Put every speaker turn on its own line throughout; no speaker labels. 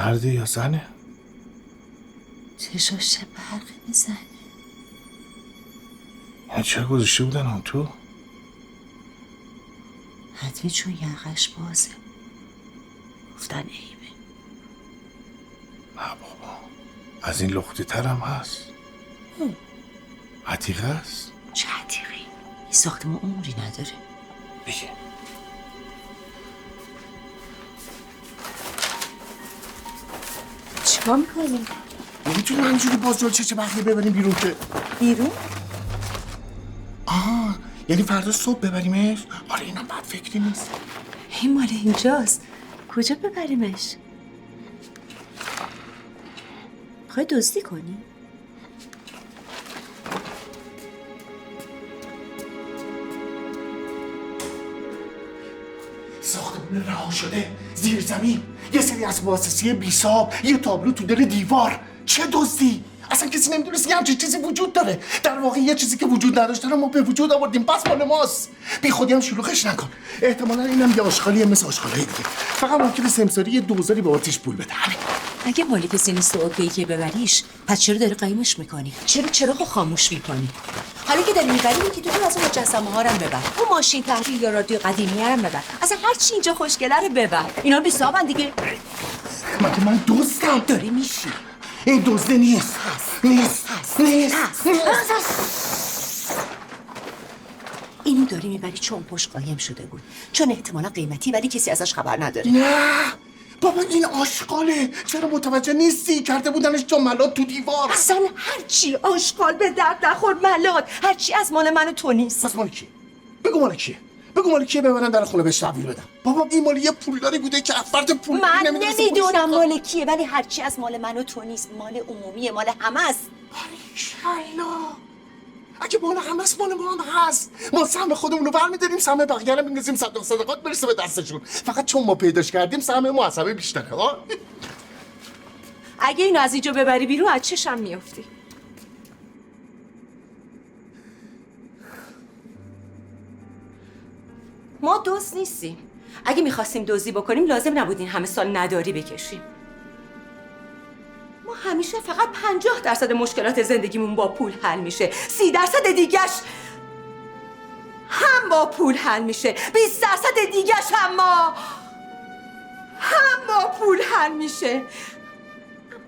مرده یا زنه؟
چشاش برق میزنه.
یعنی چرا گذاشته بودن اون تو؟
حتمی چون یقش بازه گفتن عیبه.
نه بابا، از این لختی ترم هست. عتیقه است.
چه عتیقی؟ این ساختمون عمری نداره.
بگه
چیکار میکنی؟
نمیتونیم همینجوری باز جلو چه بقیه ببریم بیرون که.
بیرون؟
یعنی فردا صبح ببریمش؟ آره اینم بد فکری نیست.
این مال اینجاست. کجا ببریمش؟ میخوای دزدی کنی؟
ساختمون رها شده زیر زمین، یه سری اسباب اساسی بی‌حساب، یه تابلو تو دل دیوار. چه دزدی؟ اصلا کسی نمیدونست یه همچین چیزی وجود داره. در واقع یه چیزی که وجود نداشته رو ما به وجود آوردیم، پس مال ماست. بی خودی هم شلوغش نکن. احتمالاً اینم یه آشغالیه مثل آشغالای دیگه. فقط ممکنه سمساری یه دوزاری به آتیش پول بده. همین.
اگه مالی کسی نیست و اوکی که ببریش، پس چرا داری قایمش میکنی؟ چرا چراغو خاموش میکنی؟ حالا که داری میبری میگی تو از اون مجسمه ها رو ببر، اون ماشین تحریر یا رادیو قدیمی رو ببر، اصلا هر چی اینجا خوشگله رو ببر. اینا بی‌حسابن دیگه.
مگه من دزدم؟
داری میشی.
این دزده نیست.
اینو داری میبری چون پشت قایم شده بود، چون احتمالا قیمتی ولی کسی ازش خبر نداره.
نه بابا این آشغاله. چرا متوجه نیستی؟ کرده بودنش جملات تو دیوار.
اصلا هرچی آشغال به درد نخور ملات، هرچی از مال من و تو نیست.
پس مال کیه؟ بگو مال کیه؟ بگو مال کیه ببرن در خونه بهش تحویل بدم. بابا این مال یه پولداری بوده که افراد پول
من نمیدونم مال کیه، ولی هرچی از مال من و تو نیست، مال عمومیه، مال همه است.
باریکلا. اگه مال همه است مال ما هم هست. ما سهم خودمون رو برمی‌داریم، سهم بقیه رو می‌ندازیم صندوق صدقات برسه به دستشون. فقط چون ما پیداش کردیم سهم محاسبه بیشتره. ها
اگه اینو از اینجا ببری بیرون از چشم میافتی. ما دوست نیستیم. اگه میخواستیم دزدی بکنیم لازم نبود این همه سال نداری بکشیم. ما همیشه فقط 50% مشکلات زندگیمون با پول حل میشه، 30% دیگش هم با پول حل میشه، 20% دیگش هم با پول حل میشه.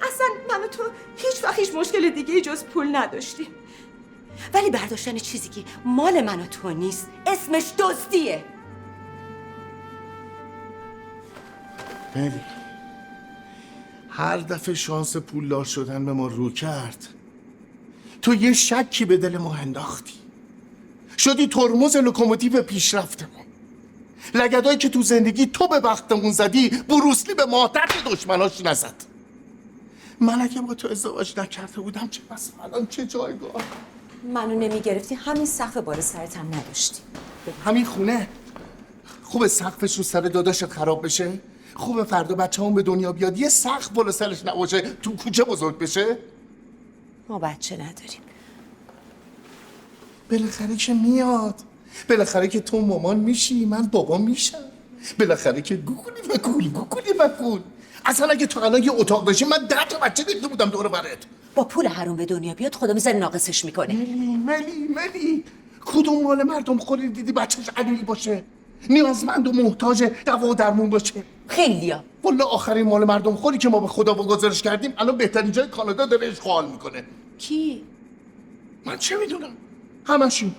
اصلا من و تو هیچ وقت هیچ مشکل دیگه جز پول نداشتیم، ولی برداشتن چیزی که مال من و تو نیست اسمش دزدیه.
ملی، هر دفعه شانس پولدار شدن به ما رو کرد تو یه شکی به دل ما انداختی، شدی ترمز لوکوموتیو پیشرفتمون. لگدایی که تو زندگی تو به بختمون زدی بروسلی به مادر دشمناش نزد. من اگه با تو ازدواج نکرده بودم چه بس الان چه جایگاه.
منو نمیگرفتی همین سقف بالا سرت هم نداشتی.
همین خونه خوبه سقفش رو سر داداشت خراب بشه؟ خوبه فردا بچه‌مون به دنیا بیاد یه سقف بالا سرش نباشه تو کوچه بزرگ بشه؟
ما بچه نداریم.
بالاخره که میاد، بالاخره که تو مامان میشی من بابا میشم، بالاخره که گوگولی بکول. اصلا اگه تو الان یه اتاق داشتی من 10 تا بچه دیده بودم دور برت.
با پول حروم به دنیا بیاد خدا میذاره ناقصش میکنه.
ملی کدوم مال مردم خوری دیدی بچهش علیلی باشه؟ نیازمند و محتاج دوا و درمون باشه؟
خیلیا.
والله آخرین مال مردم خوری که ما به خدا واگذارش کردیم الان بهترین جای کانادا داره اشغال میکنه.
کی؟
من چه میدونم؟ همشون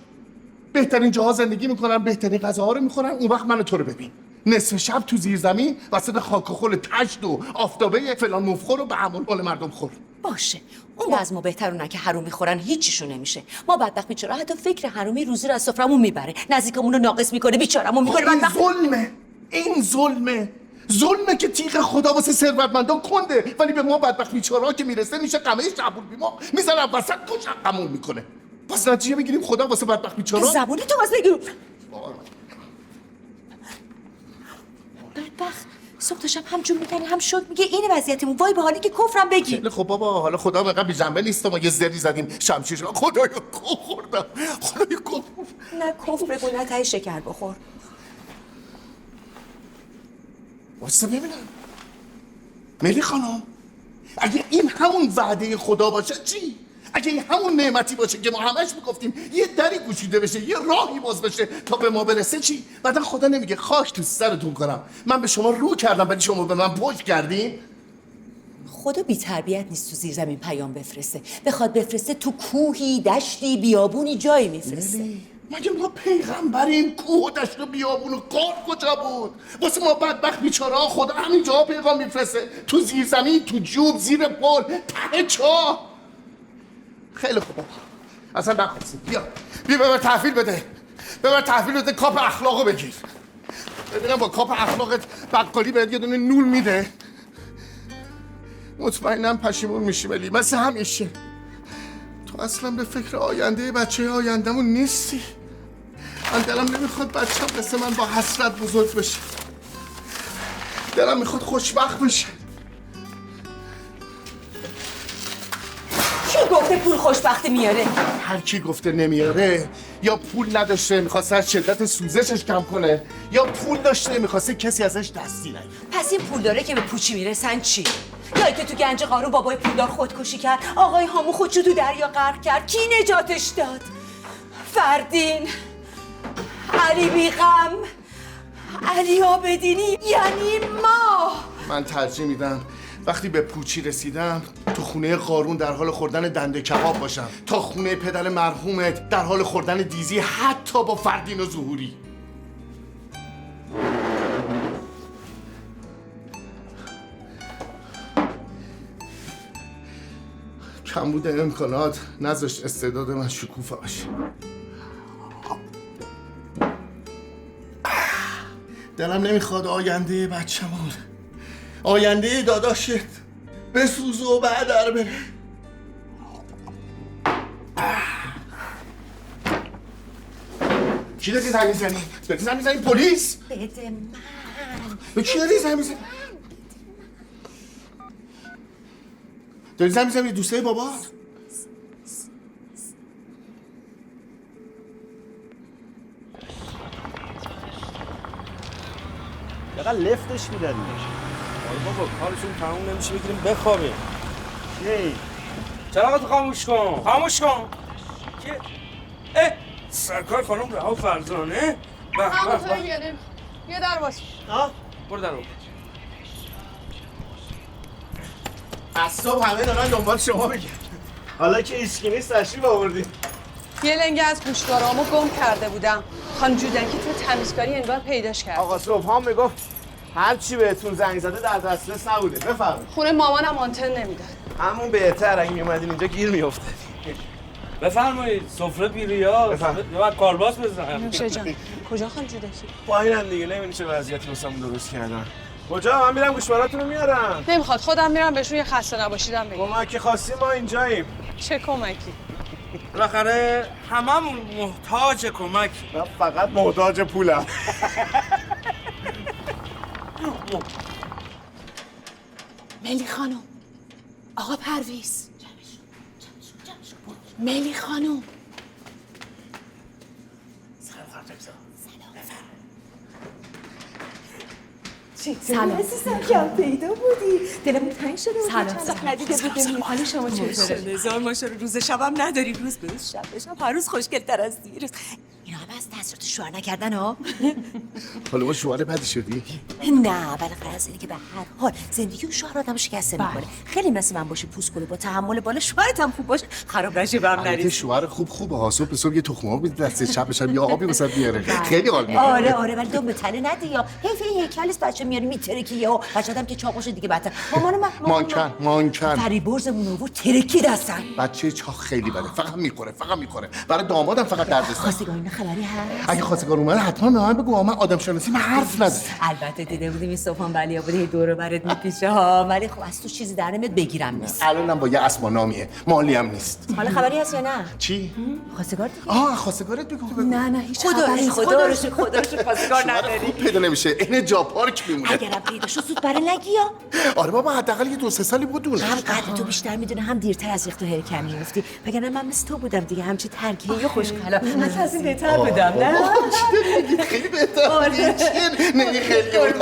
بهترین جاها زندگی میکنن، بهترین غذاها رو میخورن. اون وقت من تو رو ببین نصف شب تو زیر زمین وسط خاک و خل تشت و آفتابه فلان مفخور و به همون مال مردم خور.
باشه اون از ما بهترونه که حروم میخورن هیچیشون نمیشه. ما بدبخت بیچاره حتی فکر حرومی روزی رو از سفرمون میبره، نزدیکمون رو ناقص میکنه، بیچارمون میکنه.
این ظلمه که تیغ خدا واسه ثروتمندا کنده، ولی به ما بدبخت بیچاره‌ها که میرسه میشه قمه شعبول بیما میزنه وسط تو شقمون میکنه. پس نتیجه بگیریم خدا واسه بدبخت بیچاره‌ها
زبونی تو واسه بگیر. بدبخت صبح تا شب هم جون میکنی هم شد میگه اینه وضعیتمون، وای به حالی که کفرم بگی.
خب بابا حالا خدا مقدر بی جنبه نیست، ما یه زری زدیم شمشیر خدایا گو خوردم. خدایا گو
نه کفر بگو نه ته شکر بخور.
واسه ببینم ملی خانم، اگه این همون وعده خدا باشه چی؟ اگه این همون نعمتی باشه که ما همش میگفتیم یه دری گشوده بشه، یه راهی باز بشه تا به ما برسه چی؟ بعدا خدا نمیگه خاک تو سرتون کنم من به شما رو کردم ولی شما به من پشت کردین؟
خدا بی تربیت نیست تو زیر زمین پیام بفرسته. بخواد بفرسته تو کوهی، دشتی، بیابونی جایی میفرسته.
مگه ما پیغمبریم؟ کوه و دشت و بیابون و غار کجا بود؟ واسه ما بدبخت بیچاره‌ها خدا همینجا پیغام میفرسته، تو زیر زمین، تو جوب، زیر پل، ته چاه. خیلی خوب، اصلا نخواستیم. بیا ببر تحویل بده، ببر تحویل بده، کاپ اخلاقو بگیر. ببینم با کاپ اخلاقت بقالی بهت یه دونه نون میده. مطمئنم پشیمون میشی ولی مثل همیشه تو اصلا به فکر آینده بچه آیندهمون نیستی. من دلم نمیخواد بچه‌م مثل من با حسرت بزرگ بشه. دلم میخواد خوشبخت بشه.
کی گفته پول خوشبختی میاره؟
هر کی گفته نمیاره یا پول نداشته میخواسته از شدت سوزشش کم کنه یا پول داشته میخواسته کسی ازش دستی نگیره.
پس این پول داره که به پوچی میرسن چی؟ یا که تو گنج قارون بابای پولدار خودکشی کرد، آقای هامون خودشو تو دریا غرق کرد، کی نجاتش داد؟ فردین، علی بیغم، علی آبدینی، یعنی ما.
من ترجیح میدم وقتی به پوچی رسیدم تو خونه قارون در حال خوردن دنده کباب باشم تا خونه پدر مرحومت در حال خوردن دیزی، حتی با فردین و ظهوری. کمبود امکانات نذاشت استعداد من شکوفه باشه. دلم نمیخواد آینده بچه‌مون، آینده داداشت بسوزه و بعد در بره. کی داری زنگ میزنی؟ داری زنگ میزنی پلیس؟
بده من.
به کی داری زنگ میزنی؟ داری زنگ میزنی دوستای بابات؟
چقدر لفتش میدن دیگه.
آره بابا کارشون تموم نمیشه بگیریم بخوابیم.
کی؟
چراغتو خاموش کن. خاموش کن. کی؟ اه سرکار خانم رها فرزانه.
همونطوری میگه یه در باش.
برو درو.
از صبح همه دارن دنبال شما میگن.
حالا که ایسکی نیست تشریف آوردی.
یه لنگه از گوشوارامو گم کرده بودم. خانم جودکی تو تمیزکاری انگار پیداش کرد.
آقا صبحام میگفت هر چی بهتون زنگ زده در دسترس نبوده. بفرمایید.
خونه مامانم آنتن نمیداد.
همون بهتر، اگه میومدین اینجا گیر میافتادین.
بفرمایید سفره بیریا.
بفرمایید.
یا کارباس بزن.
نوشه جان کجا خانم جودکی؟
پایینن دیگه، نمی‌بینی چه وضعیتی واسمون درست کردن. کجا؟ من میرم گوشواراتونو میارم.
نمیخواد خودم میرم بهشون یه خسته نباشیدم بگم.
کمکی خواستیم ما اینجاییم.
چه کمکی؟
بالاخره هممون محتاج کمک.
من فقط محتاج پولم.
ملی خانم، آقا پرویز، ملی خانم.
سلام عزیزم، کم پیدا بودی. دلمون تنگ شده بود. سلام ندیده بودیم. حال شما چطوره؟ هزار ماشاءالله. روز شبم نداری. روز به روز، شب به شب، هر روز خوشگل‌تر از دیروز. اینا همه از تاثیرات شوهر نکردن ها.
حالا با شوهر بدی شدی؟
نه بالاخره از اینه که به هر حال زندگی اون شوهر آدمو شکسته میکنه. خیلی مثل من باشه پوست کنه با تحمل بالا، شوهرت هم خوب باشه خراب نشه به هم
البته
نریزه.
شوهر خوبه ها، صبح به صبح یه تخم مرغ میده دست شب به شب یا آبی واسه بیاره. خیلی حال میکنه.
آره ولی دم به تنه ندی یا حیف این هیکلش بچه میاری میترکی یا بچه‌ام که چاقوش دیگه بدتر.
مانکن
فریبرزمون آورد ترکی دستن.
بچه چاق خیلی بده، فقط میخوره برای دامادم فقط دردسر.
خواستگار اینا خبری هست؟
اگه خواستگار اومد حتما به من بگو، من آدم شناسی من حرف نزد.
البته دیده بودیم این صبحان ولی آباده دور برات میپیشه ها، ولی خب از تو چیزی در نمیاد بگیرم نیست.
الانم با یه اسم نامیه، مالی هم نیست.
حالا خبری هست یا نه؟
چی؟
خواستگار دیگه؟
خواستگارت بگو.
نه هیچ خبری خدا رو خواستگار نداری.
خوب پیدا نمیشه، این جا پارک میمونه.
اگرم پیدا شد زود برای نگی یا؟
آره بابا حداقل یه 2-3 سالی بود.
هم قد تو بیشتر میدونه هم دیرتر از ریخت و هرکم میفتی. وگرنه من مثل تو بودم دیگه، همچی ترکیه و خوشکلا. حتی از این بهتر نبودم نه؟
خیلی بهتر. چیه؟ نه خیلی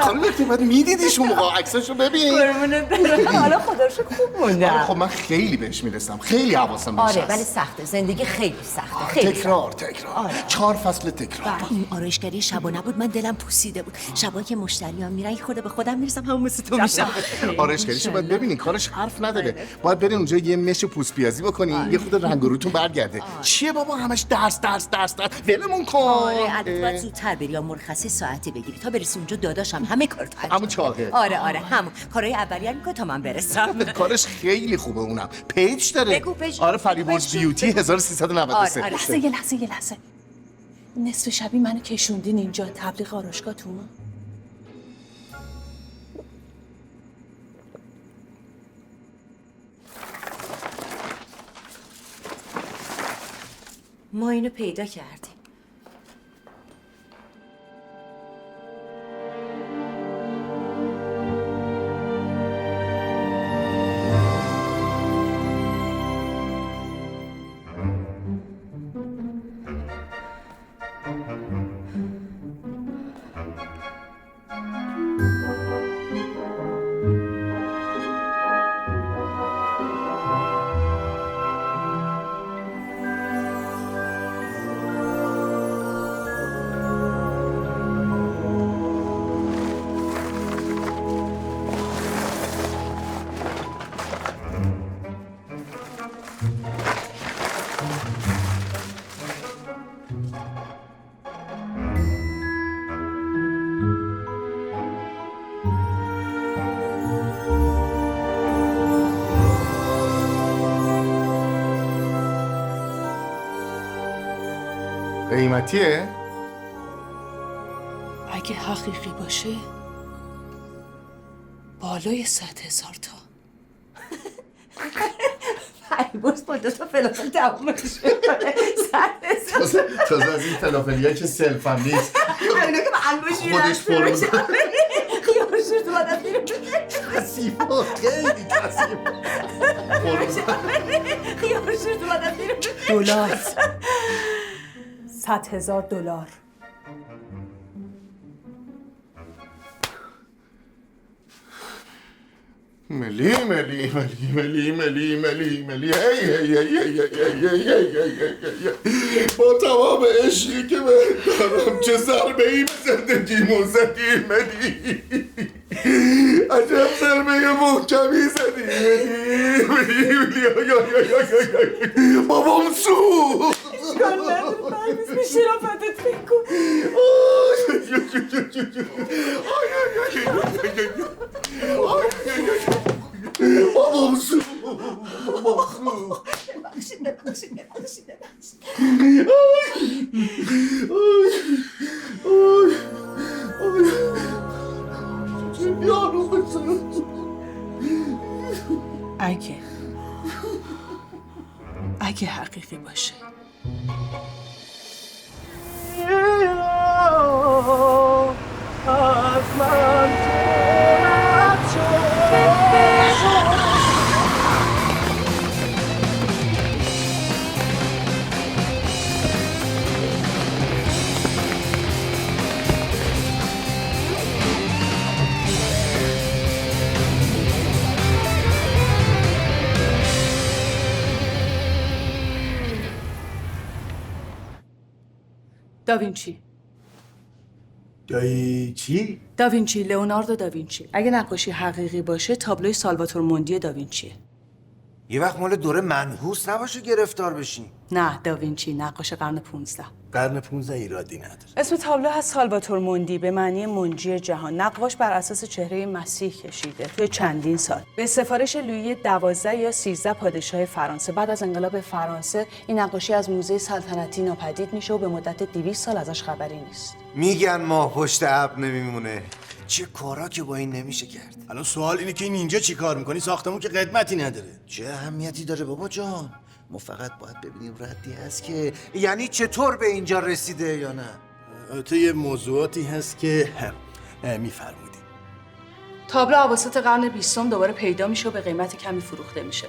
خانم تو باید میدیدیش اون موقع عکساشو ببین.
قربونت برم. حالا خدا رو شکر خوب موندم.
خب من خیلی بهش میرسم، خیلی حواسم بهش
آره
هست.
ولی سخته، زندگی خیلی سخته، خیلی
تکرار
آره.
4 فصل تکرار.
این آرایشگری شبا نبود من دلم پوسیده بود. شبا که مشتریان میرن خود به خودم میرسم همون مثل تو میشم.
آرایشگریشو باید ببینین، کارش حرف نداره. باید برین اونجا یه مش پوست پیازی بکنین، یه خود رنگ و روتون برگرده. چیه بابا همش درس ولمون کن.
آره البته باید زودتر بری یا مرخصی ساعتی بگیری تا برسی اونجا داداشم همه کار تو
همون چاقه.
آره همون کارهای اولیه میکنه تا من برسم.
کارش خیلی خوبه اونم. پیج داره.
بگو پیج.
آره فریبرز بیوتی 1393.
آره.
یه لحظه نصف شبی منو کشوندین اینجا تبلیغ آرایشگاهتون.
ما اینو پیدا کردیم.
قیمتیه؟
اگه حقیقی باشه بالای 100,000 تا.
فریبرز با 2 تا فلافل تمومش میکنه.
تازه از این فلافلیه که سلف هم نیست.
اینا که به انباشی
خودش فرم
خیارشور تو آدم بیرون
کثیفه، خیلی کثیفه.
خیارشور تو آدم بیرون
دلار 100,000 دلار.
ملی با تمام عشقی که به دارم چه ضربه ای به زندگیمون زدی ملی، عجب ضربه محکمی زدی ملی. بابام سوخت.
اشکال نداره پرویز به شرافتت فکر کن.
بابام سوخت.
ببخشید.
اگه حقیقی باشه داوینچی.
چی؟
داوینچی، لئوناردو داوینچی. اگه نقاشی حقیقی باشه تابلوی سالواتور موندی داوینچیه.
یه وقت مال دوره منحوس نباشه گرفتار بشین.
نه، داوینچی نقاش قرن 15.
قرن 15 ایرادی نداره.
اسم تابلو هست سالواتور موندی به معنی منجی جهان. نقاش بر اساس چهره مسیح کشیده توی چندین سال. به سفارش لویی 12 یا 13 پادشاه فرانسه. بعد از انقلاب فرانسه این نقاشی از موزه سلطنتی ناپدید میشه و به مدت 200 سال ازش خبری نیست.
میگن ماه پشت ابر نمیمونه. چه کارا که با این نمیشه کرد.
الان سوال اینه که این اینجا چی کار میکنی؟ ساختمون که قدمتی نداره.
چه اهمیتی داره بابا جان؟ ما فقط باید ببینیم ردی هست که یعنی چطور به اینجا رسیده یا نه.
البته یه موضوعاتی هست که میفرمودی.
تابلو اواسط قرن 20 دوباره پیدا میشه و به قیمت کمی فروخته میشه.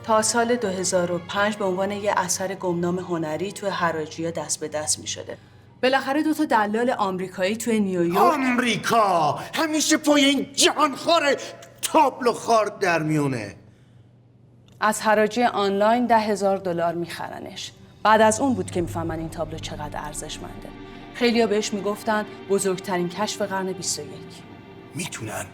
تا سال 2005 به عنوان یه اثر گمنام هنری توی حراجی‌ها دست به دست می‌شده. بالاخره 2 تا دلال آمریکایی توی نیویورک
آمریکا همیشه پای این جهانخوار تابلو خار در میونه.
از حراجی آنلاین $10,000 میخرنش. بعد از اون بود که میفهمن این تابلو چقدر ارزشمنده. خیلیا بهش میگفتن بزرگترین کشف قرن 21.
میتونن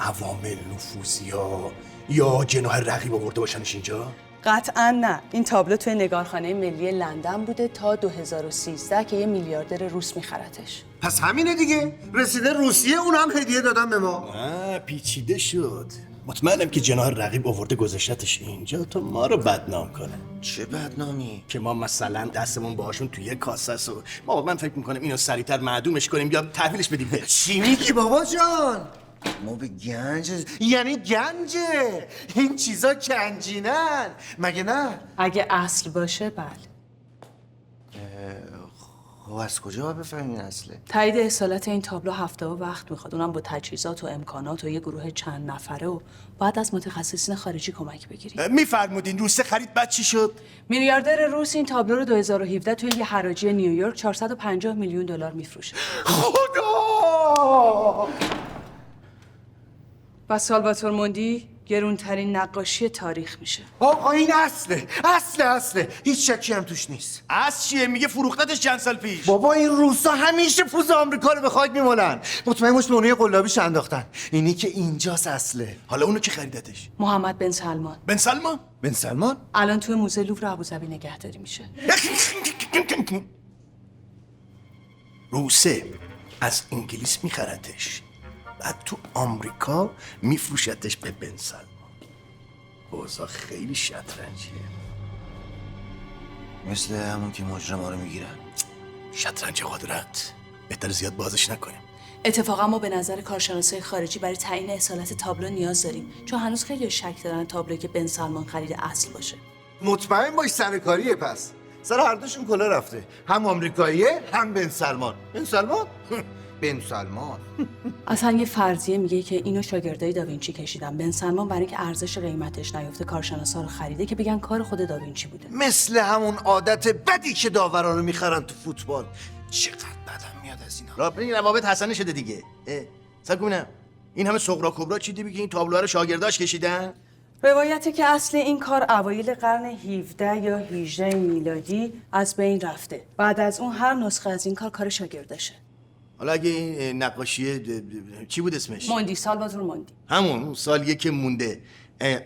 عوامل نفوذیا یا جناح رقیب آورده باشنش اینجا؟
قطعا نه. این تابلو توی نگارخانه ملی لندن بوده تا 2013 که یه میلیاردر روس میخرتش.
پس همینه دیگه، رسیده روسیه، اون هم هدیه دادن به ما.
پیچیده شد. مطمئنم که جناح رقیب آورده گذاشتش اینجا تا ما رو بدنام کنه.
چه بدنامی؟
که ما مثلا دستمون باهاشون توی کاسه است و من فکر میکنم اینو سریعتر معدومش کنیم یا تحویلش بدیم.
چی میگی بابا جان؟ ما به گنج، یعنی گنجه. این چیزا گنجینن مگه نه؟
اگه اصل باشه بله.
خب از کجا باید بفهمیم این اصله؟
تایید اصالت این تابلو هفته و وقت میخواد، اونم با تجهیزات و امکانات و یه گروه چند نفره و باید از متخصصین خارجی کمک بگیریم.
میفرمودین روسه خرید بعد چی شد؟
میلیاردر روس این تابلو رو 2017 توی یه حراجی نیویورک $450 میلیون میفروشه.
خدا!
و سالواتور موندی گرونترین نقاشی تاریخ میشه.
آقا این اصله. هیچ شکی هم توش نیست.
از چیه؟ میگه فروختتش چند سال پیش.
بابا این روسا همیشه پوز آمریکا رو به خاک میمالن. مطمئن باش به اونوی قلابیش انداختن. اینی که اینجاست اصله.
حالا اونو کی خریدتش؟
محمد بن سلمان.
بن سلمان؟
بن سلمان؟
الان توی موزه لوور ابوظبی نگهداری میشه.
روسه از انگلیس میخرتش، بعد تو آمریکا میفروشتش به بن سلمان. اوضاع خیلی شطرنجیه.
مثل همون که مجرما رو میگیرن.
شطرنج قدرت. بهتر زیاد بازش نکنیم.
اتفاقا ما به نظر کارشناسای خارجی برای تعیین اصالت تابلو نیاز داریم، چون هنوز خیلی شک دارن تابلویی که بن سلمان خرید اصل باشه.
مطمئن باش سرکاریه. پس سر هر دوشون کلا رفته، هم آمریکاییه هم بن سلمان. بن سلمان؟ بن سلمان.
اصلا یه فرضیه میگه که اینو شاگردای داوینچی کشیدن. بن سلمان برای اینکه ارزش قیمتش نیفته کارشناسا رو خریده که بگن کار خود داوینچی بوده.
مثل همون عادت بدی که داورا رو میخرن تو فوتبال. چقدر بدم میاد از اینا.
رابطه این روابط حسنه شده دیگه. سکونم این همه سغرا کبرا چی دیگه این تابلوها رو شاگرداش کشیدن؟
روایتی که اصل این کار اوایل قرن 17 یا 18 میلادی از بین رفته. بعد از اون هر نسخه از این کار شاگردشه.
حالا اگه این نقاشی چی بود اسمش؟
موندی، سالواتور موندی.
همون سال که مونده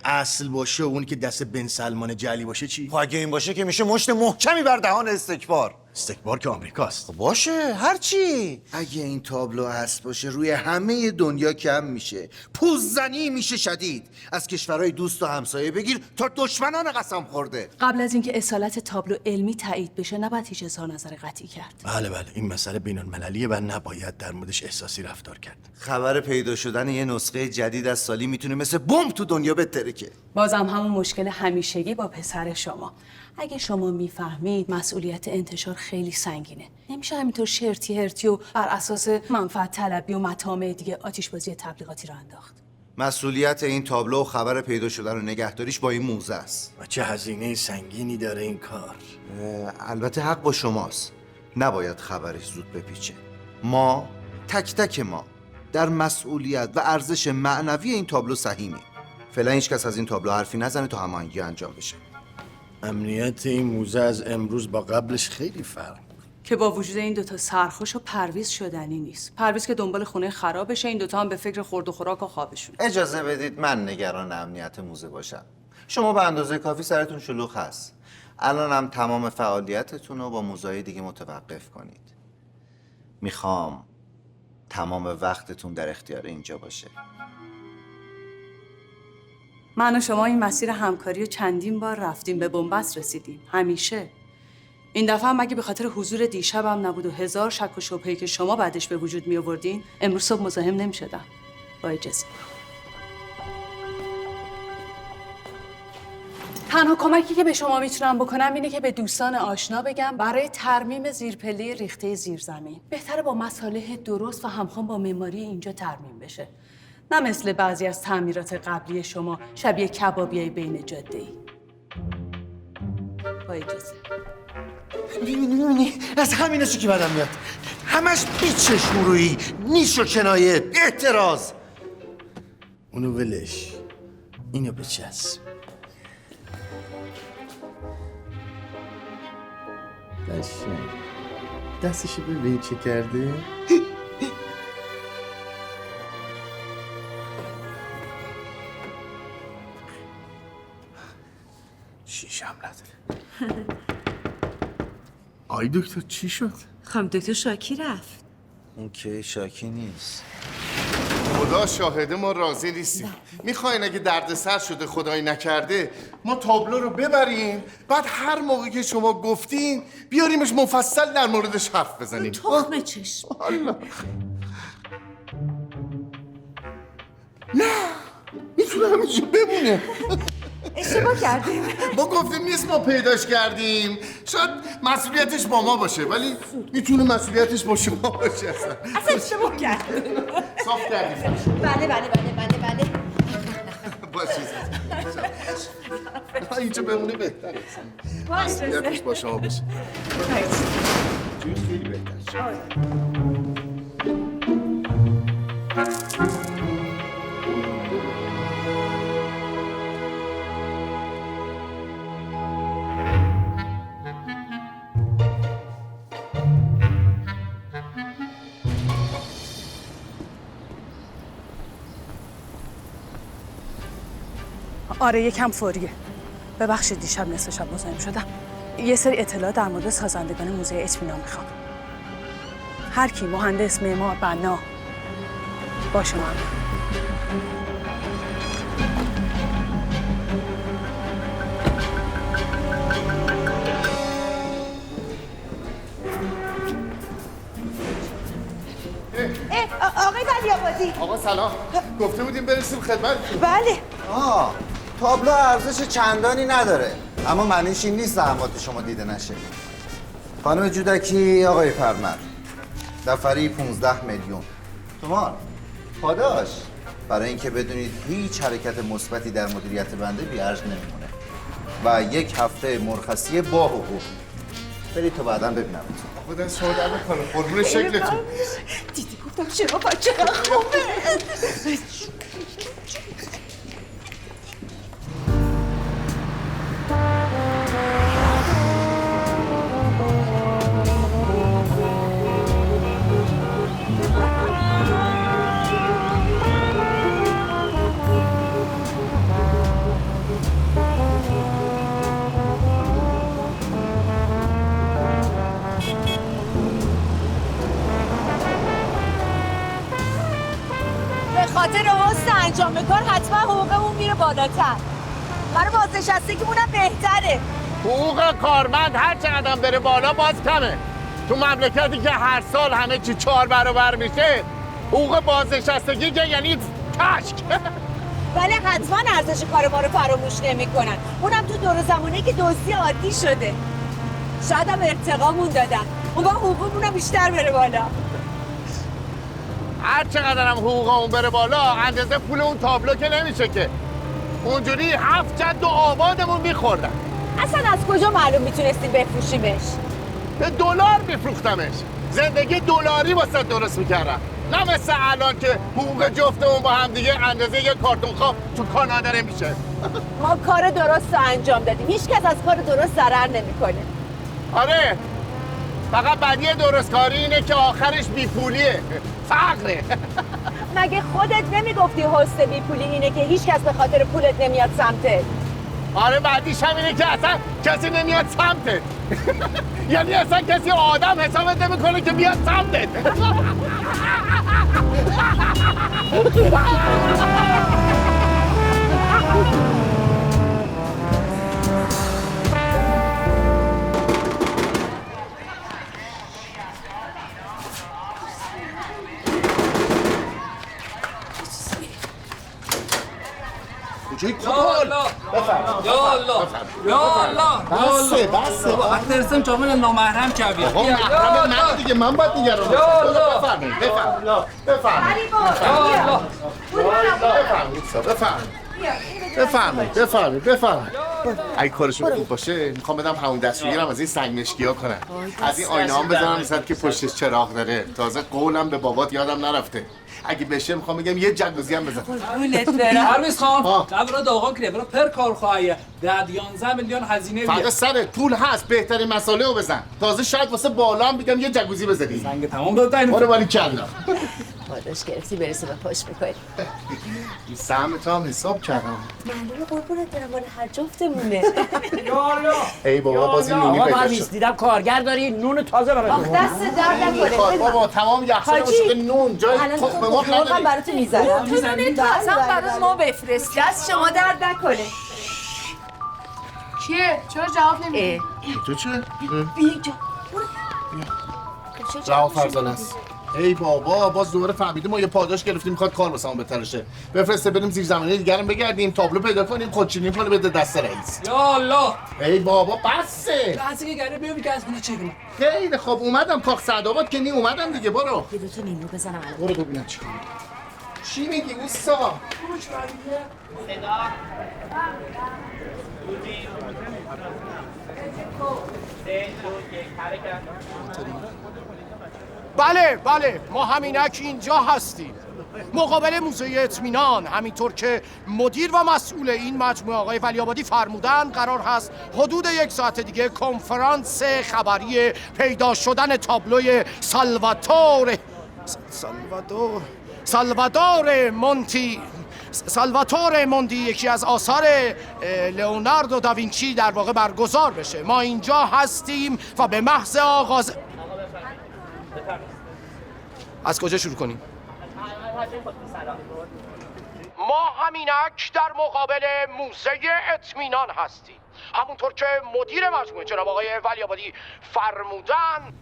اصل باشه و اون که دست بن سلمان جعلی باشه چی؟
خب اگه این باشه که میشه مشت محکمی بر دهان استکبار.
استکبار که آمریکاست.
باشه هرچی. اگه این تابلو اصل باشه روی همه دنیا کم میشه. پوززنی میشه شدید. از کشورهای دوست و همسایه بگیر تا دشمنان قسم خورده.
قبل از اینکه اصالت تابلو علمی تایید بشه نباید هیچ اظهار نظر قطعی کرد.
بله این مسئله بین‌المللیه و نباید در موردش احساسی رفتار کرد.
خبر پیدا شدن یه نسخه جدید از سالی میتونه مثل بمب تو دنیا بترکه.
بازم همون مشکل همیشگی با پسر شما. اگه شما میفهمید مسئولیت انتشار خیلی سنگینه. نمیشه همینطور شرطی هرتی و بر اساس منفعت طلبی و مطامع دیگه آتش‌بازی تبلیغاتی رو انداخت.
مسئولیت این تابلو و خبر پیدا شدن و نگهداریش با این موزه است.
و چه هزینه سنگینی داره این کار.
البته حق با شماست. نباید خبرش زود بپیچه. ما تک تک ما در مسئولیت و ارزش معنوی این تابلو سهیمیم. فعلا هیچ کس از این تابلو حرفی نزنه تا هماهنگی انجام بشه.
امنیت این موزه از امروز با قبلش خیلی فرق
که با وجود این دوتا سرخوش و پرویز شدنی نیست. پرویز که دنبال خونه خرابشه، این دوتا هم به فکر خورد و خوراک و خوابشون.
اجازه بدید من نگران امنیت موزه باشم. شما به اندازه کافی سرتون شلوغ هست. الان هم تمام فعالیتتون رو با موزه‌های دیگه متوقف کنید. میخوام تمام وقتتون در اختیار اینجا باشه.
من و شما این مسیر همکاری رو چندین بار رفتیم، به بنبست رسیدیم. همیشه. این دفعه هم اگه به خاطر حضور دیشبم نبود و هزار شک و شبهه‌ای که شما بعدش به وجود می آوردین، امروز صبح مزاحم نمی‌شدم. با اجازه. تنها کمکی که به شما میتونم بکنم اینه که به دوستان آشنا بگم برای ترمیم زیرپله ریخته زیرزمین بهتره با مصالح درست و همخوان با معماری اینجا ترمیم بشه. نه مثل بعضی از تعمیرات قبلی شما شبیه کبابیای بین جاده‌ای.
با اجازه.
میبینی از همیناشو که بدم میاد، همش بیچشمرویی، نیش و کنایه، اعتراض. اونو ولش، اینو بچسب. قشنگ دستشو ببین چه کرده. شیشم نداره.
آی دکتر چی شد؟
خانم دکتر شاکی رفت.
اون که شاکی نیست.
خدا شاهده ما راضی نیستیم. میخواین اگه دردسر شده خدایی نکرده ما تابلو رو ببریم، بعد هر موقع که شما گفتین بیاریمش مفصل در موردش حرف بزنیم.
تخم چشم.
الله. نه میتونه همینجا بمونه.
اشتباه کردیم.
ما گفتیم نیست ما پیداش کردیم، شاید مسئولیتش با ما باشه ولی میتونه مسئولیتش با شما باشه.
اصلا اشتباه کردیم.
صاف کردیم.
بله.
باشه اینجا بمونه بهتره. مسئولیتش با شما باشه. خیلی بهتر.
آره یکم فوریه. ببخشید دیشب نصف شب مزاحم شدم. یه سری اطلاعات در مورد سازندگان موزه اطمینان میخوام. هر کی، مهندس، معمار، بنا. باشه من.
آقای ولی‌آبادی.
آقا سلام. گفته بودیم برسیم خدمتتون.
بله.
تابلو ارزش چندانی نداره، اما معنیش این نیست زحمات شما دیده نشه. خانم جودکی، آقای فرمر، دفتری 15 میلیون تومان. پاداش برای اینکه بدونید هیچ حرکت مثبتی در مدیریت بنده بی‌ارزش نمیمونه و 1 هفته مرخصی با حقوق. برید تا بعداً ببینمتون.
خدا شما در بکنه. قربون شکلتون.
دیدی گفتم چرا بچه خوبه. خاطر حسن انجام کار حتما حقوقمون میره بالاتر. برای بازنشستگیمونم بهتره.
حقوق کارمند هر چقدر بره بالا باز کمه. تو مملکتی که هر سال همه چی 4 برابر میشه، حقوق بازنشستگی که یعنی کشک.
ولی حتما ارزش کار ما رو فراموش نمی‌کنن. اونم تو دور زمانه که دزدی عادی شده. شاید هم ارتقامون دادن. اون وقت حقوقمون بیشتر بره بالا.
هر چقدر هم حقوقمون بره بالا اندازه پول اون تابلو که نمیشه که. اونجوری 7 جد و آبادمون میخوردن.
اصلا از کجا معلوم میتونستیم بفروشیمش؟
به دلار میفروختمش. زندگی دلاری واسه درست میکردم. نه مثل الان که حقوق جفتمون با هم دیگه اندازه یه کارتون خواب تو کانادا نمیشه.
ما کار درست رو انجام دادیم. هیچ کس از کار درست ضرر نمیکنه.
آره، فقط بدیه درست کاری اینه که آخرش بیپولیه. فقره.
مگه خودت نمیگفتی حسن بیپولی اینه که هیچ کس به خاطر پولت نمیاد سمتت؟
آره بعدیش هم اینه که اصلا کسی نمیاد سمتت. یعنی اصلا کسی آدم حسابت نمیکنه که بیاد سمتت.
کجای کمال؟
یا الله
بسه
وقت درستم جامل نامحرم کردی.
آقا محرم من دیگه، من باید نگران بفرمایید.
بفرمایید.
بفرمایید.
بفرمایید اگه کارشون خوب باشه میخوام بدم همون دست بگیرم از این سنگ مشکی ها کنم، از این آینه هم بزنم مثلا که پشتش چراغ داره. تازه قولم به بابات یادم نرفته، اگه بشه میخوام بگم یه جگوزی هم بزن.
پرویز خان قبل داغان کنه برو پر کار خواهیه 11 میلیون هزینه
فقط
بیه
سر پول هست، بهترین مسئله رو بزن. تازه شاید واسه بالا هم بگم یه جگوزی بزنی.
سنگ تمام داد این
برو ولی کلا
پاداش گرفتی برسه به پاش میکنی.
این سهم تو هم حساب کردم.
معلومه قربونت برم مال هر جفتمونه.
یالا
ای بابا باز این نونی پیدا شد.
دیدم کارگر داری نون تازه برات
آخ دست درد نکنه.
بابا تمام یخچال واسه نون جای تخم مرغ
هم
نداری.
براتون میذارم.
تو اصلا برای ما بفرست.
دست شما درد نکنه.
کیه؟ چرا جواب نمیدی؟
تو چه؟
اینجا.
رها فرزانه است. ای بابا باز دوباره فهمیدیم ما یه پاداش گرفتیم میخواد کار واسمون بترشه. بفرسته بریم زیر زمینه دیگرم بگردیم، تابلو پیدا کنیم، خودچینی کنه بده دست رئیس.
یالا
ای بابا بسه.
لحظه که گره بیام که از خونه چه کنم.
خیلی خب اومدم کاخ سعدآباد که نی اومدم دیگه. برو
یه دوتا نیمرو بزنم الان.
برو ببینم چی میگی اوستا؟
بله ما همینک اینجا هستیم مقابل موزه اطمینان. همینطور که مدیر و مسئول این مجموعه آقای ولی‌آبادی فرمودن قرار هست حدود 1 ساعت دیگه کنفرانس خبری پیدا شدن تابلوی سالواتور مونتی یکی از آثار لئوناردو داوینچی در واقع برگزار بشه. ما اینجا هستیم و به محض آغاز از کجا شروع کنیم؟ ما همینک در مقابل موزه اطمینان هستیم. همونطور که مدیر مجموعه جناب آقای ولی‌آبادی فرمودن.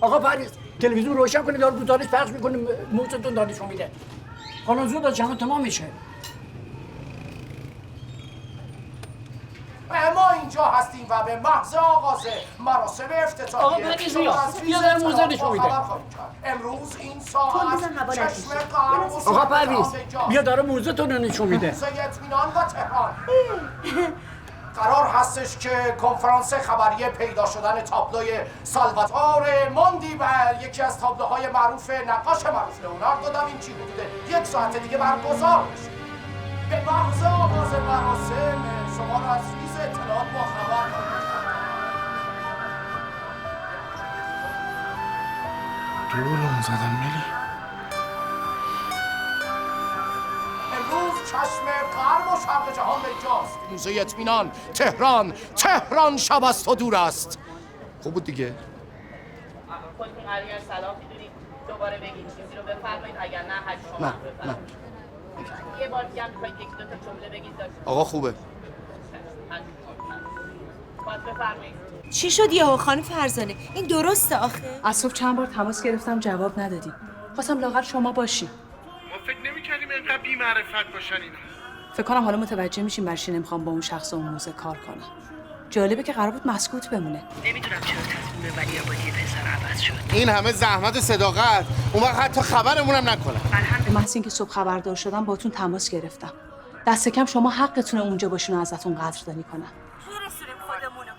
آقا پرویز تلویزیون روشن کنید داره گزارش پخش میکنه موزتون دانشون میده. حالا زود از جمع تمام میشه.
ما اینجا هستیم و به محض آغاز مراسم افتتاحیه
آقا پرویز بیا در موزه نشون میده.
امروز این ساعت چشم غرب و
آقا پرویز بیا داره موزتون رو نشون میده.
موزه اطمینان و تهران قرار هستش که کنفرانس خبری پیدا شدن تابلوی سالواتور ماندی و یکی از تابلوهای معروف نقاش معروف لئوناردو داوینچی حدود 1 ساعت دیگه برگزار بشه. به محض آغاز مراسم شما را از ریز اطلاعات با خبر
دورم زدم ملی.
امروز چشم غرب و شرق جهان به اینجاست. موزه اطمینان تهران شب از تو دور است. خوب بود دیگه.
خودتون اگر سلام میدونید دوباره بگید چیزی رو بفرمایید، اگر نه هر شما بفرمایید. یه بار دیگه هم میخواید 1-2 تا جمله بگید داشت.
آقا خوبه.
باز بفرمایید.
چی شد یهو خانم فرزانه؟ این درسته آخه؟
از صبح چند بار تماس گرفتم جواب ندادی. خواستم لااقل شما باشی.
ما فکر نمی‌کردیم اینقدر بی‌معرفت باشن اینا.
فکر کنم حالا متوجه میشین برای چی نمیخوام با اون شخص و اون موزه کار کنم. جالبه که قرار بود مسکوت بمونه.
نمیدونم چرا تصمیم ولی‌آبادی پسر عوض شد.
این همه زحمت و صداقت اون وقت حتی خبرمون هم نکنه.
به محض اینکه صبح خبردار شدم باتون تماس گرفتم. دست کم شما حقتونه اونجا باشین و ازتون قدردانی کنم.
میرسونیم خودمونو.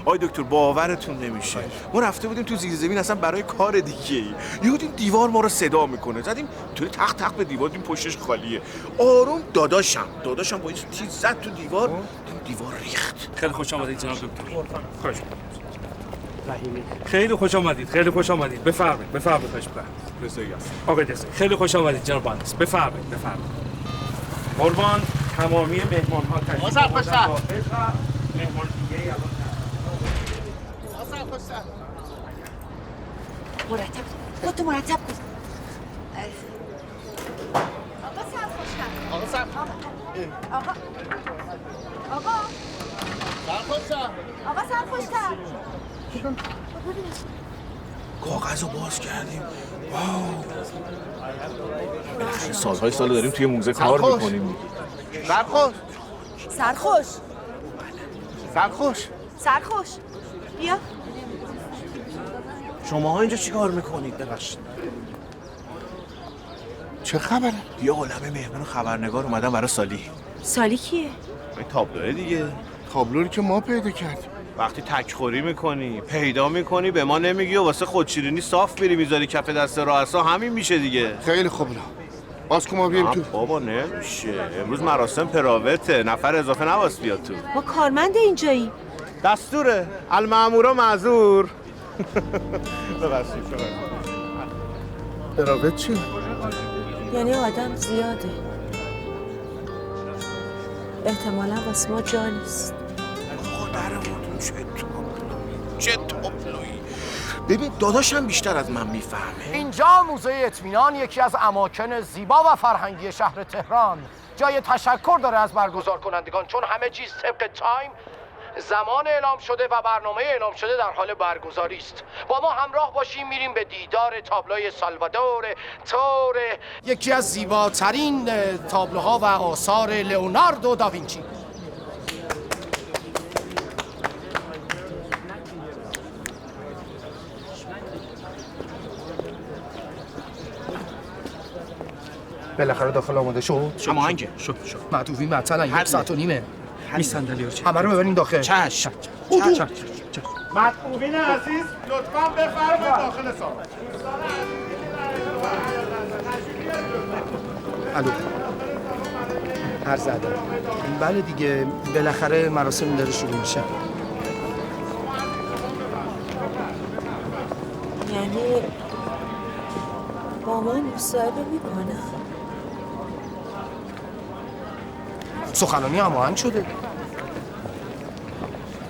آی دکتر باورتون نمیشه ما رفته بودیم تو زیر زمین اصلا برای کار دیگه ای یهو دیوار ما رو صدا میکنه زدیم توی تق به دیوار دیدیم پشتش خالیه آروم داداشم با این تیز زد تو دیوار دیوار ریخت.
خیلی خوش آمدید جناب دکتر. خوش خیلی خوش آمدید بفرمایید خواهش می‌کنم.
رضایی هست
آقای دست خیلی خوش آمدید جناب مهندس. بفرمایید قربان تمامی مهمان‌ها تشریف
آوردن.
مهمان دیگه الان
مرتب خودتو مرتب کن.
آقا سرخوشتر.
کاغذ رو باز کردیم. واو، سالهای سال داریم توی موزه کار میکنیم.
سرخوش
سرخوش
سرخوش
سرخوش بیا.
شماها اینجا چی کار میکنید؟ ببخشید.
چه خبره؟
یه عالمه مهمون و خبرنگار اومدن برای سالی.
سالی کیه؟
این تابلوه دیگه.
تابلویی که ما پیدا کردیم.
وقتی تکخوری میکنی پیدا میکنی به ما نمیگی و واسه خودشیرینی صاف میری میذاری کف دست رؤسا، همین میشه دیگه.
خیلی خوبه. باز که ما بیایم تو.
بابا نمیشه، امروز مراسم پراوته، نفر اضافه نواس بیاد تو.
ما کارمند اینجایی.
دستوره المأمورا معذور. ببخشید.
پراوت چی؟
یعنی آدم زیاده، احتمالا واسه ما جا نیست.
آقا درمون چه تابلویی. ببین داداشم بیشتر از من میفهمه.
اینجا موزه اطمینان یکی از اماکن زیبا و فرهنگی شهر تهران جای تشکر داره از برگزار کنندگان، چون همه چیز طبق تایم، زمان اعلام شده و برنامه اعلام شده در حال برگزاری است. با ما همراه باشیم، میریم به دیدار تابلوی سالوادور توره، یکی از زیباترین تابلوها و آثار لئوناردو داوینچی. بالاخره داخل آماده شد.
هماهنگه. شد.
معطوفی مثلا 1 ساعت و نیمه.
این صندلی رو
همه رو ببرین داخل.
چشم.
مطبوبین عزیز لطفاً بفرمایید داخل سالن.
الو. هر زدم. بله دیگه، بالاخره مراسم داره شروع میشه.
یعنی با من مصاحبه میکنم؟
سخنرانی هماهنگ شده.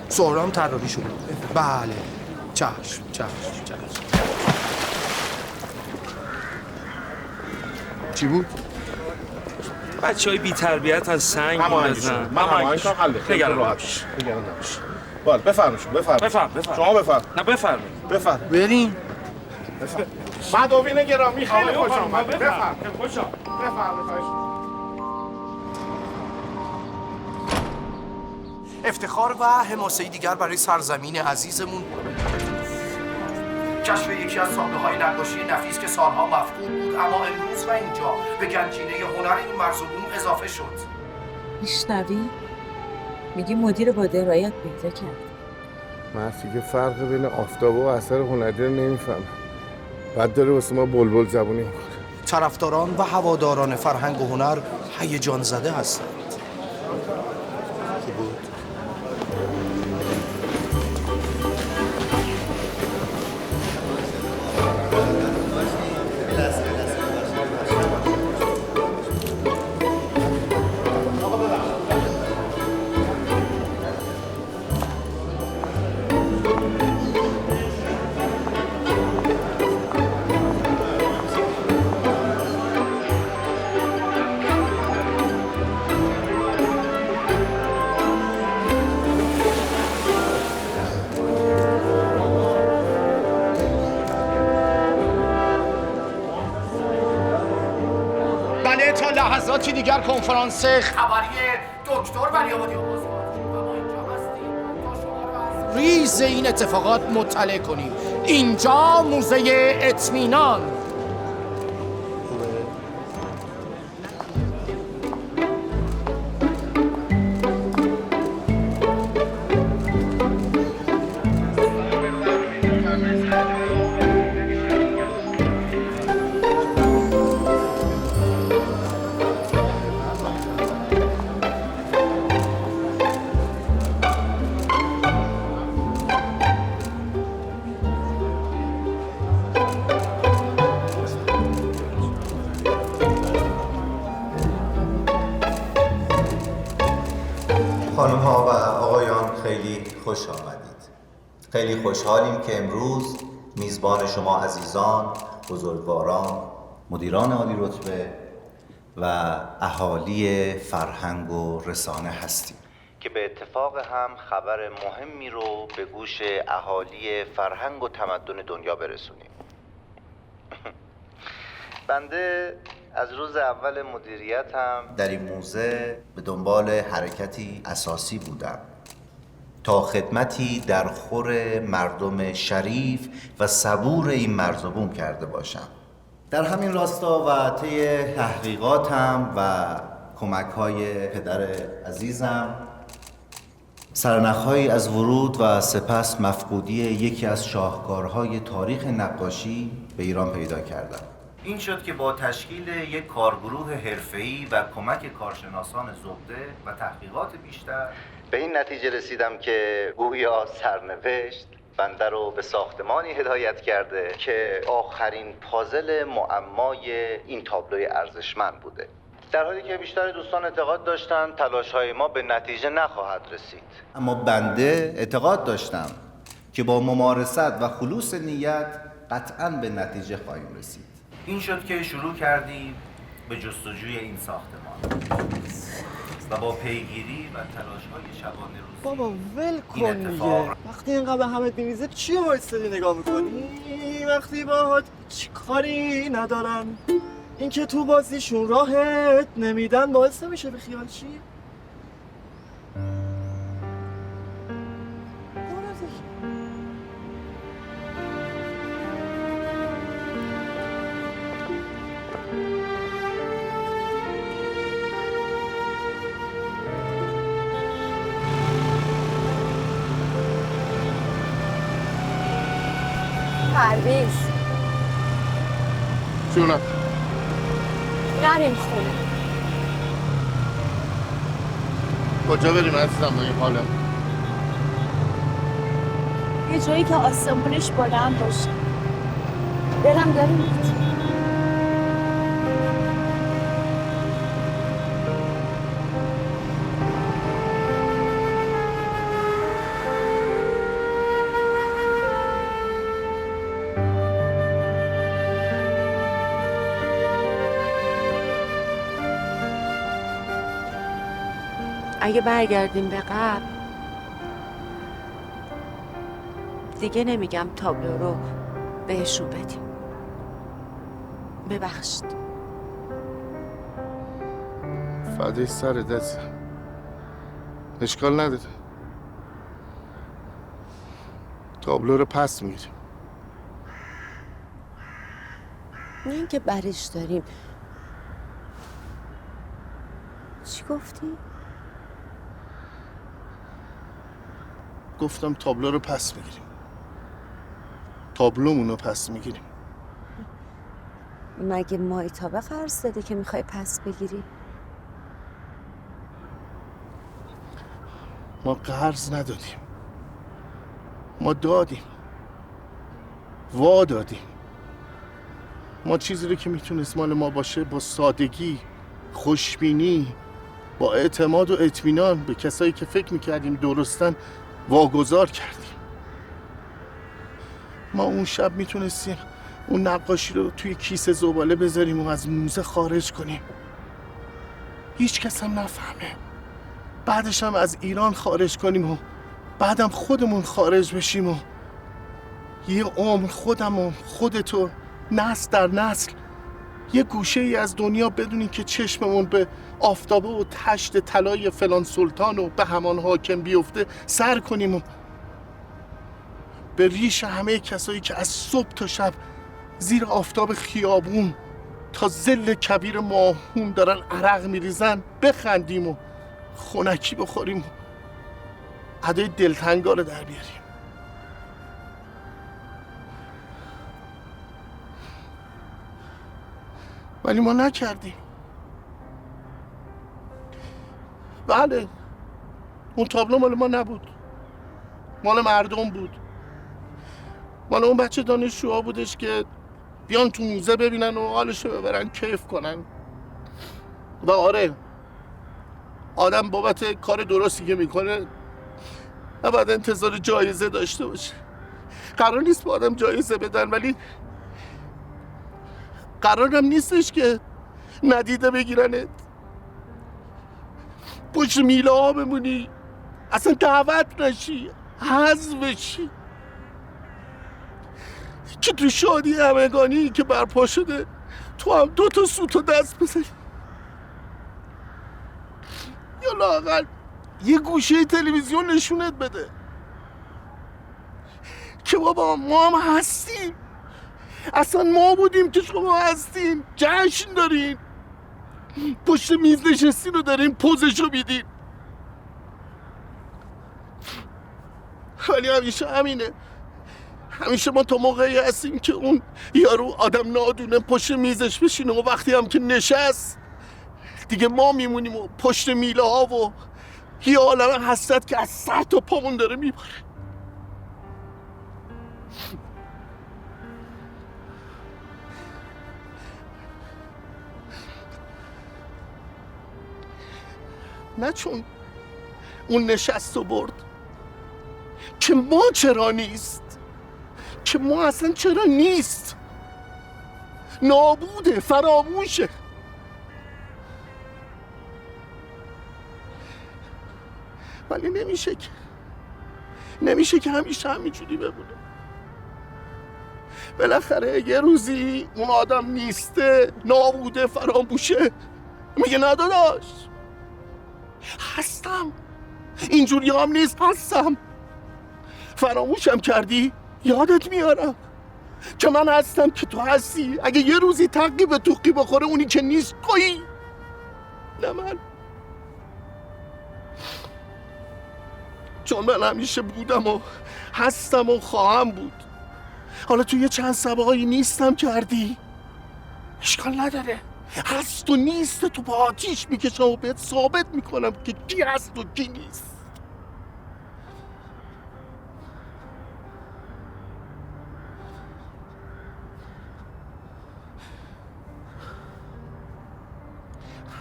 سهرام طراحی شده. بله. چشم. چی بود؟
بچه‌های بی‌تربیت از سنگ می‌زنن.
من هماهنگ کنم حله. خیلی راحت. بله بفرمایید.
بفرم.
شما بفرمایید.
نه بفرمایید.
بفرمایید.
بریم.
مداوین گرامی خیلی خوش آمد.
بفرمایید.
بفرمایید.
افتخار و حماسه‌ای دیگر برای سرزمین عزیزمون، کشف یکی از سابقه‌های نقاشی نفیس که سالها مفقود بود، اما امروز و اینجا به گنجینه هنر این مرزبون اضافه شد.
میشنوی؟ میگی مدیر با درایت پیدا کرد.
مرسی که فرق بین آفتاب و اثر هنری رو نمیفهمه. بعد داره واسه ما بلبل زبونی میکنه.
طرفداران و هواداران فرهنگ و هنر هیجان زده هستند. بله، تا لحظاتی دیگر کنفرانس خبری دکتر ولی‌آبادی آغاز خواهد شد. اما اینجا هستیم تا شما را از ریز این اتفاقات مطلع کنیم. اینجا موزه اطمینان.
خانم‌ها و آقایان، خیلی خوش آمدید. خیلی خوشحالیم که امروز میزبان شما عزیزان، بزرگواران، مدیران عالی رتبه و اهالی فرهنگ و رسانه هستیم که به اتفاق هم خبر مهمی رو به گوش اهالی فرهنگ و تمدن دنیا برسونیم. بنده از روز اول مدیریتم در این موزه به دنبال حرکتی اساسی بودم تا خدمتی در خور مردم شریف و صبور این مرز و بوم کرده باشم. در همین راستا و طی تحقیقاتم و کمک‌های پدر عزیزم سرنخ‌هایی از ورود و سپس مفقودی یکی از شاهکارهای تاریخ نقاشی به ایران پیدا کردم. این شد که با تشکیل یک کارگروه حرفه‌ای و کمک کارشناسان زبده و تحقیقات بیشتر به این نتیجه رسیدم که گویا سرنوشت بنده رو به ساختمانی هدایت کرده که آخرین پازل معمای این تابلوی ارزشمند بوده. در حالی که بیشتر دوستان اعتقاد داشتند تلاش‌های ما به نتیجه نخواهد رسید، اما بنده اعتقاد داشتم که با ممارست و خلوص نیت قطعاً به نتیجه خواهیم رسید. این شد که شروع کردیم به جستجوی این ساختمان و با پیگیری و تلاش‌های شبانه روزی.
بابا ول کن دیگه. وقتی اینقدر به همت میریزه چی وایسادی نگاه میکنی؟ وقتی باهات چی کاری ندارن، اینکه تو بازیشون راحت نمیدن باعث نمیشه به خیال چی؟
پرویز
جونم
نریم خونه.
کجا بریم عزیزم با این حالا؟
یه جایی که آسمونش بلند باشه. دلم داره میاد.
اگه برگردیم به قبل دیگه نمیگم تابلو رو بهشون بدیم. ببخشید.
فدای سرت عزیزم، اشکال نداره. تابلو رو پس میگیریم.
نه اینکه برش داریم. چی گفتی؟
گفتم تابلو رو پس میگیریم. تابلومون رو پس میگیریم.
مگه مایتابه قرض داده که میخوای پس بگیری؟
ما قرض ندادیم، ما دادیم، وا دادیم. ما چیزی رو که میتونست مال ما باشه با سادگی، خوشبینی، با اعتماد و اطمینان به کسایی که فکر میکردیم درستن واگذار کردیم. ما اون شب میتونستیم اون نقاشی رو توی کیسه زباله بذاریم و از موزه خارج کنیم، هیچ کس هم نفهمه. بعدش هم از ایران خارج کنیم و بعدم خودمون خارج بشیم و یه عمر خودم و خودتو نسل در نسل یه گوشه ای از دنیا بدونیم که چشممون به آفتابه و تشت طلای فلان سلطان و به همان حاکم بیفته سر کنیم و به ریش همه کسایی که از صبح تا شب زیر آفتاب خیابون تا ظل کبیر ماهون دارن عرق میریزن بخندیم و خنکی بخوریم و ادای دلتنگا رو در بیاریم. ولی ما نکردیم. بله، اون تابلو مال ما نبود، مال مردم بود، مال اون بچه دانشجوها بودش که بیان تو موزه ببینن و حالشو ببرن کیف کنن. و آره، آدم بابت کار درستی که میکنه نباید انتظار جایزه داشته باشه. قرار نیست به آدم جایزه بدن، ولی قرارم نیستش که ندیده بگیرنت، پشت میله ها بمونی، اصلا دعوت نشی، حذف بشی، که تو شادی همگانی که برپا شده تو هم 2 تا سوتو دست بزنی یا لااقل یه گوشه تلویزیون نشونت بده که بابا ما هم هستیم. اصلا ما بودیم که شما هستین، جشن دارین، پشت میز نشستین رو دارین پوزشو میدین. ولی همیشه همینه، همیشه ما تا موقعی هستیم که اون یارو آدم نادونه پشت میزش بشینه و وقتی هم که نشست دیگه ما میمونیم و پشت میله ها و یه عالم حسرت که از سر تا پامون داره میباره. نه چون اون نشست و برد که ما چرا نیست، که ما اصلا چرا نیست، نابوده، فراموشه. ولی نمیشه که همیشه همینجوری بمونه. بالاخره یه روزی اون آدم نیسته، نابوده، فراموشه، میگه نه داداش هستم، اینجوری هم نیست، هستم. فراموشم کردی؟ یادت میارم که من هستم که تو هستی. اگه یه روزی تقی به توقی بخوره اونی که نیست تویی، نه من. چون من همیشه بودم و هستم و خواهم بود. حالا تو یه چند سبایی نیستم کردی، اشکال نداره، هست و نیست تو با آتیش میکشم و بهت ثابت میکنم که کی هست و کی نیست.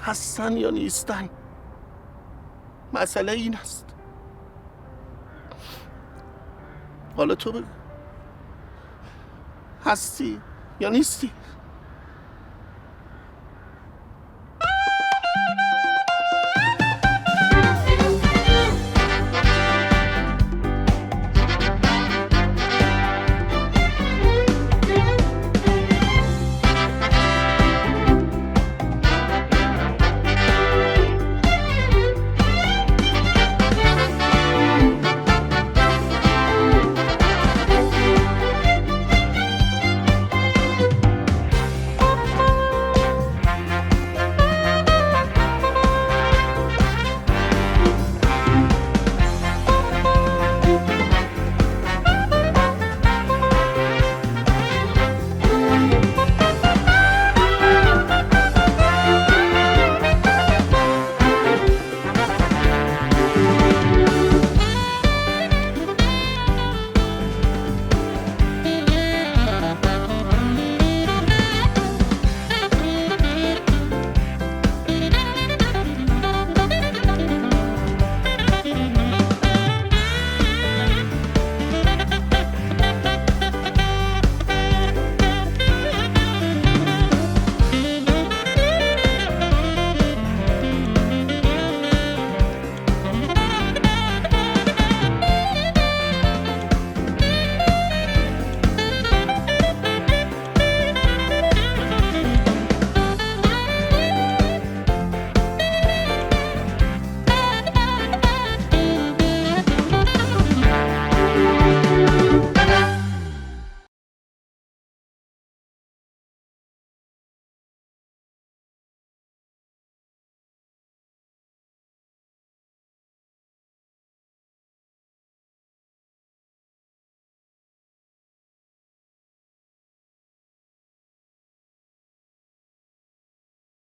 هستن یا نیستن، مسئله این است. حالا تو بگو، هستی یا نیستی؟